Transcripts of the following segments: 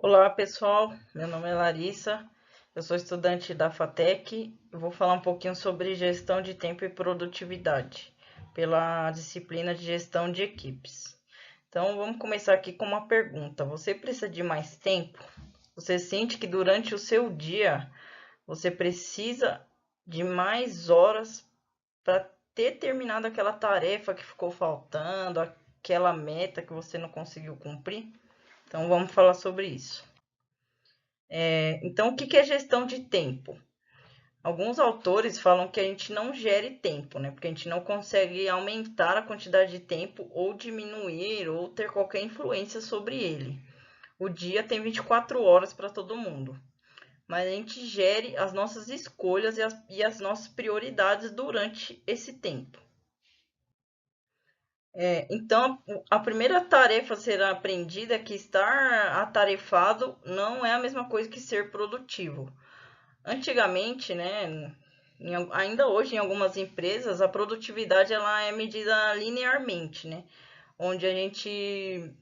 Olá pessoal, meu nome é Larissa, eu sou estudante da FATEC e vou falar um pouquinho sobre gestão de tempo e produtividade pela disciplina de gestão de equipes. Então vamos começar aqui com uma pergunta: você precisa de mais tempo? Você sente que durante o seu dia você precisa de mais horas para ter terminado aquela tarefa que ficou faltando, aquela meta que você não conseguiu cumprir? Então vamos falar sobre isso. Então, o que é gestão de tempo? Alguns autores falam que a gente não gere tempo, né? Porque a gente não consegue aumentar a quantidade de tempo ou diminuir ou ter qualquer influência sobre ele. O dia tem 24 horas para todo mundo, mas a gente gere as nossas escolhas e as nossas prioridades durante esse tempo. Então, a primeira tarefa a ser aprendida é que estar atarefado não é a mesma coisa que ser produtivo. Antigamente, né, ainda hoje em algumas empresas, a produtividade ela é medida linearmente, né, onde a gente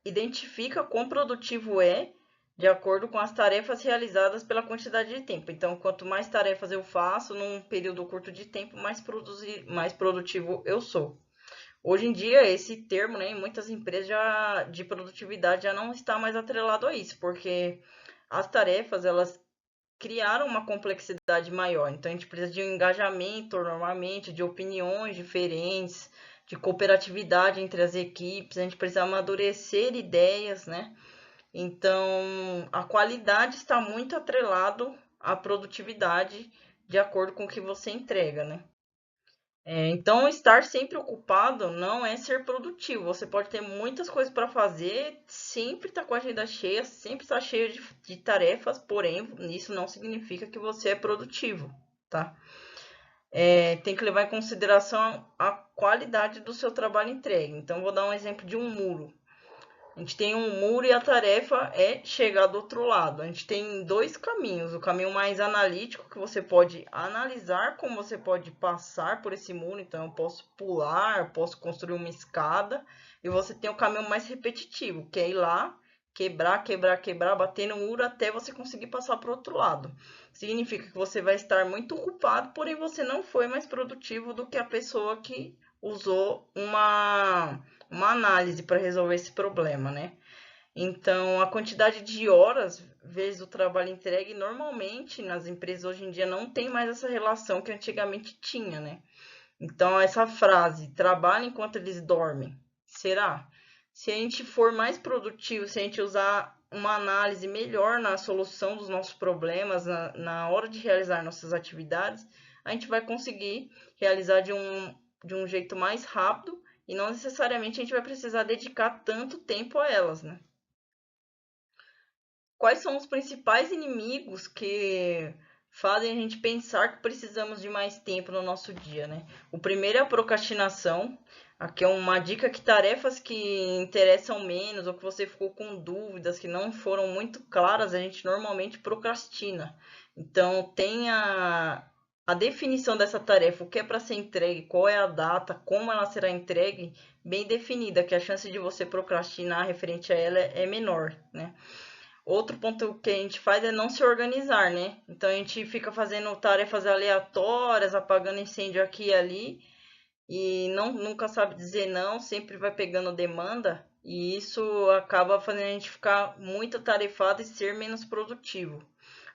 identifica quão produtivo é de acordo com as tarefas realizadas pela quantidade de tempo. Então, quanto mais tarefas eu faço num período curto de tempo, mais produtivo eu sou. Hoje em dia, esse termo, né, em muitas empresas de produtividade já não está mais atrelado a isso, porque as tarefas elas criaram uma complexidade maior. Então, a gente precisa de um engajamento, normalmente, de opiniões diferentes, de cooperatividade entre as equipes, a gente precisa amadurecer ideias, né? Então, a qualidade está muito atrelado à produtividade, de acordo com o que você entrega, né? Então, estar sempre ocupado não é ser produtivo. Você pode ter muitas coisas para fazer, sempre estar com a agenda cheia, sempre estar cheio de tarefas, porém, isso não significa que você é produtivo, tá? Tem que levar em consideração a qualidade do seu trabalho entregue. Então, vou dar um exemplo de um muro. A gente tem um muro e a tarefa é chegar do outro lado. A gente tem dois caminhos. O caminho mais analítico, que você pode analisar como você pode passar por esse muro. Então, eu posso pular, posso construir uma escada. E você tem o caminho mais repetitivo, que é ir lá, quebrar, quebrar, quebrar, bater no muro até você conseguir passar para o outro lado. Significa que você vai estar muito ocupado, porém você não foi mais produtivo do que a pessoa que usou uma análise para resolver esse problema, né? Então, a quantidade de horas vezes o trabalho entregue, normalmente nas empresas hoje em dia não tem mais essa relação que antigamente tinha, né? Então, essa frase, trabalha enquanto eles dormem, será? Se a gente for mais produtivo, se a gente usar uma análise melhor na solução dos nossos problemas, na hora de realizar nossas atividades, a gente vai conseguir realizar de um jeito mais rápido e não necessariamente a gente vai precisar dedicar tanto tempo a elas, né? Quais são os principais inimigos que fazem a gente pensar que precisamos de mais tempo no nosso dia, né? O primeiro é a procrastinação. Aqui é uma dica que tarefas que interessam menos ou que você ficou com dúvidas, que não foram muito claras, a gente normalmente procrastina. Então, tenha a definição dessa tarefa, o que é para ser entregue, qual é a data, como ela será entregue, bem definida, que a chance de você procrastinar referente a ela é menor, né? Outro ponto que a gente faz é não se organizar, né? Então a gente fica fazendo tarefas aleatórias, apagando incêndio aqui e ali, e nunca sabe dizer não, sempre vai pegando demanda, e isso acaba fazendo a gente ficar muito atarefado e ser menos produtivo.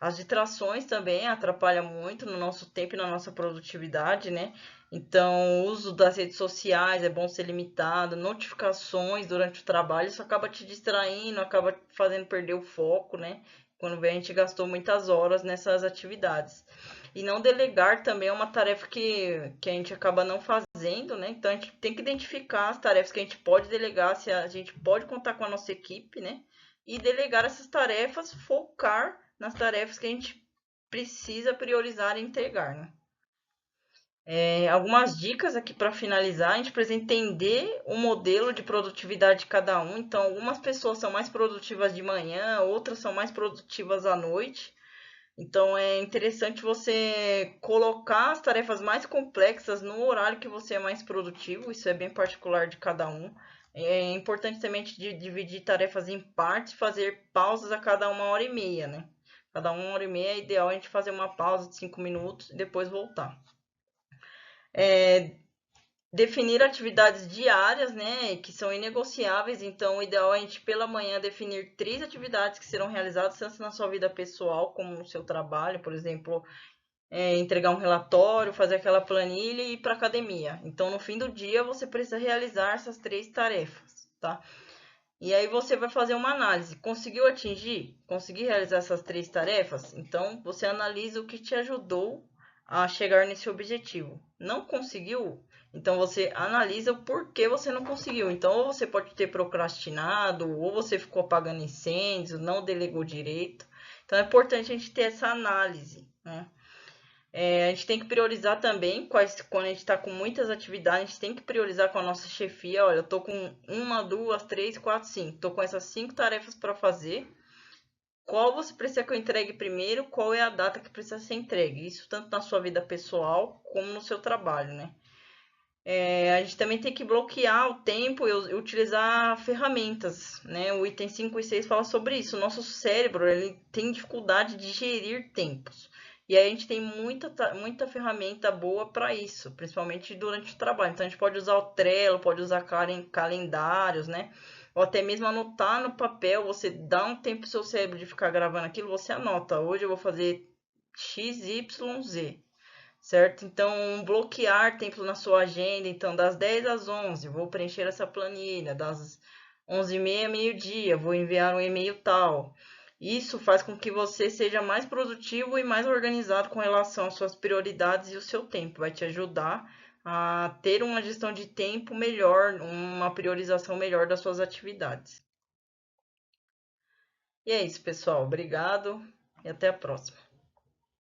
As distrações também atrapalham muito no nosso tempo e na nossa produtividade, né? Então, o uso das redes sociais é bom ser limitado, notificações durante o trabalho, isso acaba te distraindo, acaba fazendo perder o foco, né? Quando vê, a gente gastou muitas horas nessas atividades. E não delegar também é uma tarefa que a gente acaba não fazendo, né? Então a gente tem que identificar as tarefas que a gente pode delegar, se a gente pode contar com a nossa equipe, né? E delegar essas tarefas, focar nas tarefas que a gente precisa priorizar e entregar, né? Algumas dicas aqui para finalizar, a gente precisa entender o modelo de produtividade de cada um. Então, algumas pessoas são mais produtivas de manhã, outras são mais produtivas à noite. Então é interessante você colocar as tarefas mais complexas no horário que você é mais produtivo, isso é bem particular de cada um. É importante também dividir tarefas em partes, fazer pausas a cada 1 hora e meia, né? Cada 1 hora e meia é ideal a gente fazer uma pausa de 5 minutos e depois voltar. Definir atividades diárias, né, que são inegociáveis. Então, o ideal é a gente, pela manhã, definir 3 atividades que serão realizadas, tanto na sua vida pessoal como no seu trabalho. Por exemplo, entregar um relatório, fazer aquela planilha e ir para academia. Então, no fim do dia, você precisa realizar essas 3 tarefas, tá? E aí você vai fazer uma análise. Conseguiu atingir? Conseguir realizar essas 3 tarefas? Então, você analisa o que te ajudou a chegar nesse objetivo. Não conseguiu? Então, você analisa o porquê você não conseguiu. Então, ou você pode ter procrastinado, ou você ficou apagando incêndios, não delegou direito. Então, é importante a gente ter essa análise, né? A gente tem que priorizar também, quando a gente está com muitas atividades, a gente tem que priorizar com a nossa chefia. Olha, eu tô com 1, 2, 3, 4, 5. Tô com essas 5 tarefas para fazer. Qual você precisa que eu entregue primeiro? Qual é a data que precisa ser entregue? Isso tanto na sua vida pessoal como no seu trabalho, né? A gente também tem que bloquear o tempo e utilizar ferramentas, né? O item 5 e 6 fala sobre isso. O nosso cérebro, ele tem dificuldade de gerir tempos. E aí a gente tem muita ferramenta boa para isso, principalmente durante o trabalho. Então a gente pode usar o Trello, pode usar calendários, né? Ou até mesmo anotar no papel. Você dá um tempo pro seu cérebro de ficar gravando aquilo, você anota. Hoje eu vou fazer X, Y, Z, certo? Então, bloquear tempo na sua agenda. Então, das 10 às 11, vou preencher essa planilha. Das 11h30 meio-dia, vou enviar um e-mail tal. Isso faz com que você seja mais produtivo e mais organizado com relação às suas prioridades e o seu tempo. Vai te ajudar a ter uma gestão de tempo melhor, uma priorização melhor das suas atividades. E é isso, pessoal. Obrigado e até a próxima.